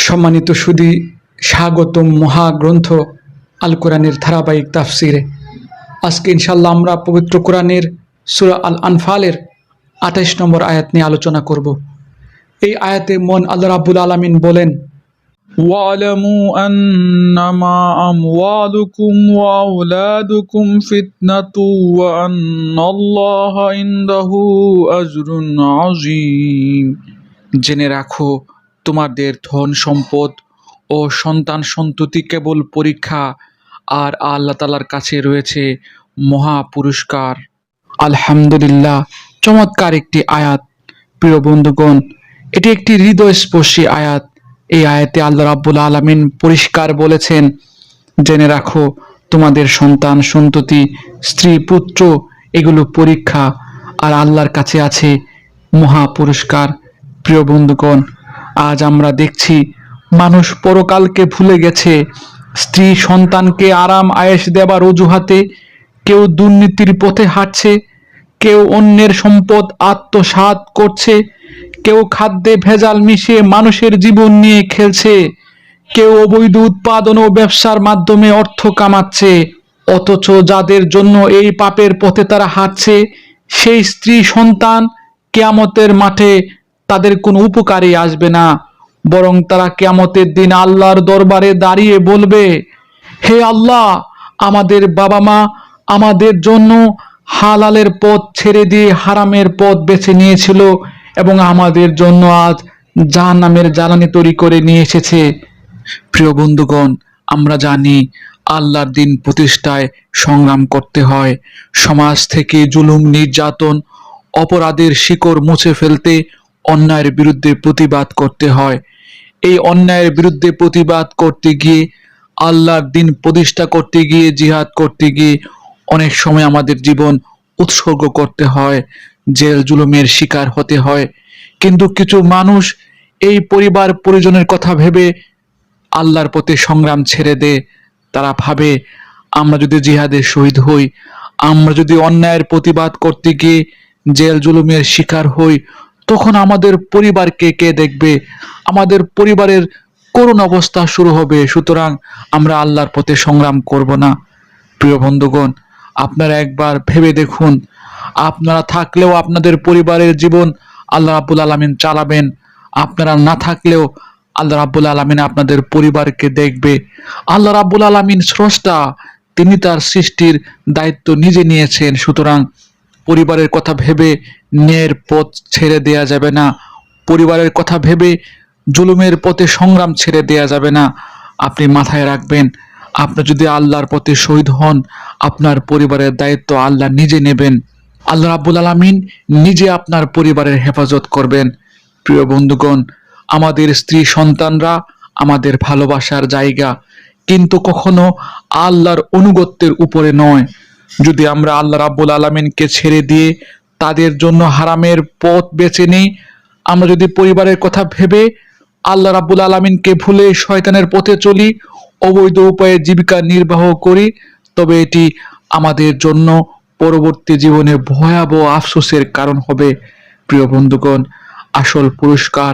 সম্মানিত সুধী, স্বাগতম মহাগ্রন্থ আল কোরআনের ধারাবাহিক তাফসিরে। আজকে ইনশাল্লাহ আমরা পবিত্র কোরআনের সূরা আল আনফালের ২৮ নম্বর আয়াত নিয়ে আলোচনা করব। এই আয়াতে মন আল্লাহ রাব্বুল আলামিন বলেন, وَاعْلَمُوا أَنَّمَا أَمْوَالُكُمْ وَأَوْلَادُكُمْ فِتْنَةٌ وَأَنَّ اللَّهَ عِندَهُ أَجْرٌ عَظِيمٌ। জেনে রাখো, তোমাদের ধন সম্পদ ও সন্তান সন্ততি কেবল পরীক্ষা, আর আল্লাহ তাআলার কাছে রয়েছে মহা পুরস্কার। আলহামদুলিল্লাহ, চমৎকার একটি আয়াত। প্রিয় বন্ধুগণ, এটি একটি হৃদয়স্পর্শী আয়াত। এই আয়াতে আল্লাহ রাব্বুল আলামিন পরিষ্কার বলেছেন, জেনে রাখো তোমাদের সন্তান সন্ততি স্ত্রী পুত্র এগুলো পরীক্ষা, আর আল্লাহর কাছে আছে মহা পুরস্কার। প্রিয় বন্ধুগণ, আজ আমরা দেখছি মানুষ পরকালকে ভুলে গেছে। স্ত্রী সন্তানকে আরাম আয়েশ দেবার অজুহাতে কেউ দুর্নীতির পথে হাঁটছে, কেউ অন্যের সম্পদ আত্মসাৎ করছে, কেউ খাদ্যে ভেজাল মিশিয়ে মানুষের জীবন নিয়ে খেলছে, কেউ অবৈধ উৎপাদন ও ব্যবসার মাধ্যমে অর্থ কামাচ্ছে। অথচ যাদের জন্য এই পাপের পথে তারা হাঁটছে, সেই স্ত্রী সন্তান কিয়ামতের মাঠে তাদের কোনো উপকারে আসবে না, বরং তারা কিয়ামতের দিন আল্লাহর দরবারে দাঁড়িয়ে বলবে, হে আল্লাহ, আমাদের বাবা মা আমাদের জন্য হালালের পথ ছেড়ে দিয়ে হারামের পথ বেছে নিয়েছিল এবং আমাদের জন্য আজ জাহান্নামের জ্বালানি তৈরি করে নিয়ে এসেছে। প্রিয় বন্ধুগণ, আমরা জানি আল্লাহর দিন প্রতিষ্ঠায় সংগ্রাম করতে হয়। সমাজ থেকে জুলুম নির্যাতন অপরাধের শিকড় মুছে ফেলতে অন্যায়ের বিরুদ্ধে প্রতিবাদ করতে হয়। এই অন্যায়ের বিরুদ্ধে প্রতিবাদ করতে গিয়ে, আল্লাহর দিন প্রতিষ্ঠা করতে গিয়ে, জিহাদ করতে গিয়ে অনেক সময় আমাদের জীবন উৎসর্গ করতে হয়, জেল জুলুমের শিকার হতে হয়। কিন্তু কিছু মানুষ এই পরিবার পরিজনের কথা ভেবে আল্লাহর পথে সংগ্রাম ছেড়ে দেয়। তারা ভাবে, আমরা যদি জিহাদে শহীদ হই, আমরা যদি অন্যায়ের প্রতিবাদ করতে গিয়ে জেল জুলুমের শিকার হই, তখন আমাদের পরিবারকে কে দেখবে? আমাদের পরিবারের করুণ অবস্থা শুরু হবে। সুতরাং আমরা আল্লাহর পথে সংগ্রাম করব না। প্রিয় বন্ধুগণ, আপনারা একবার ভেবে দেখুন, আপনারা থাকলেও আপনাদের পরিবারের জীবন আল্লাহ রাব্বুল আলামিন চালাবেন, আপনারা না থাকলেও আল্লাহ রাব্বুল আলামিন আপনাদের পরিবারকে দেখবে। আল্লাহ রাব্বুল আলামিন স্রষ্টা, তিনি তার সৃষ্টির দায়িত্ব নিজে নিয়েছেন। সুতরাং পরিবারের কথা ভেবে ন্যায়ের পথ ছেড়ে দেয়া যাবে না, পরিবারের কথা ভেবে জুলুমের পথে সংগ্রাম ছেড়ে দেয়া যাবে না। আপনি মাথায় রাখবেন, আপনি যদি আল্লাহর পথে শহীদ হন, আপনার পরিবারের দায়িত্ব আল্লাহ নিজে নেবেন। আল্লাহ রাব্বুল আলামিন নিজে আপনার পরিবারের হেফাজত করবেন। প্রিয় বন্ধুগণ, আমাদের স্ত্রী সন্তানরা আমাদের ভালোবাসার জায়গা, কিন্তু কখনো আল্লাহর অনুগত্যের উপরে নয়। যদি আমরা আল্লাহ রাব্বুল আলামিনকে ছেড়ে দিয়ে তাদের জন্য হারামের পথ বেছে নিই, আমরা যদি পরিবারের কথা ভেবে আল্লাহ রাব্বুল আলামিনকে ভুলে শয়তানের পথে চলি, অবৈধ উপায়ে জীবিকা নির্বাহ করি, তবে এটি আমাদের জন্য পরবর্তী জীবনে ভয়াবহ আফসোসের কারণ হবে। প্রিয় বন্ধুগণ, আসল পুরস্কার,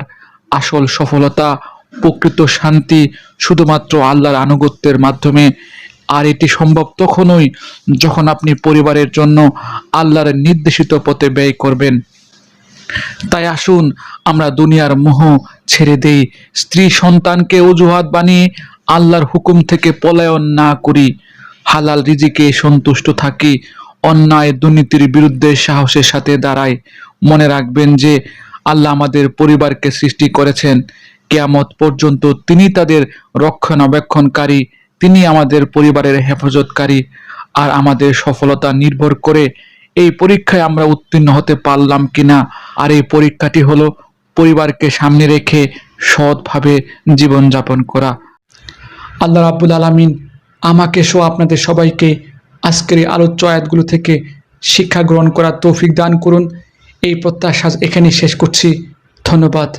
আসল সফলতা, প্রকৃত শান্তি শুধুমাত্র আল্লাহর আনুগত্যের মাধ্যমে। আর এটি সম্ভব তখনই যখন আপনি পরিবারের জন্য আল্লাহর নির্দেশিত পথে ব্যয় করবেন। তাই আসুন আমরা দুনিয়ার মোহ ছেড়ে দেই, স্ত্রী সন্তানকে অজুহাত বানিয়ে আল্লাহর হুকুম থেকে পলায়ন না করি, হালাল রিজিকে সন্তুষ্ট থাকি, অন্যায় দুর্নীতির বিরুদ্ধে সাহসের সাথে দাঁড়াই। মনে রাখবেন যে আল্লাহ আমাদের পরিবারকে সৃষ্টি করেছেন, কিয়ামত পর্যন্ত তিনি তাদের রক্ষণাবেক্ষণকারী, তিনি আমাদের পরিবারের হেফাজতকারী। আর আমাদের সফলতা নির্ভর করে এই পরীক্ষায় আমরা উত্তীর্ণ হতে পারলাম কিনা। আর এই পরীক্ষাটি হলো পরিবারকে সামনে রেখে সৎভাবে জীবনযাপন করা। আল্লাহ রাব্বুল আলামিন আমাকে সহ আপনাদের সবাইকে আজকের এই আলোচ্য আয়াতগুলো থেকে শিক্ষা গ্রহণ করার তৌফিক দান করুন। এই প্রত্যাশা এখানেই শেষ করছি। ধন্যবাদ।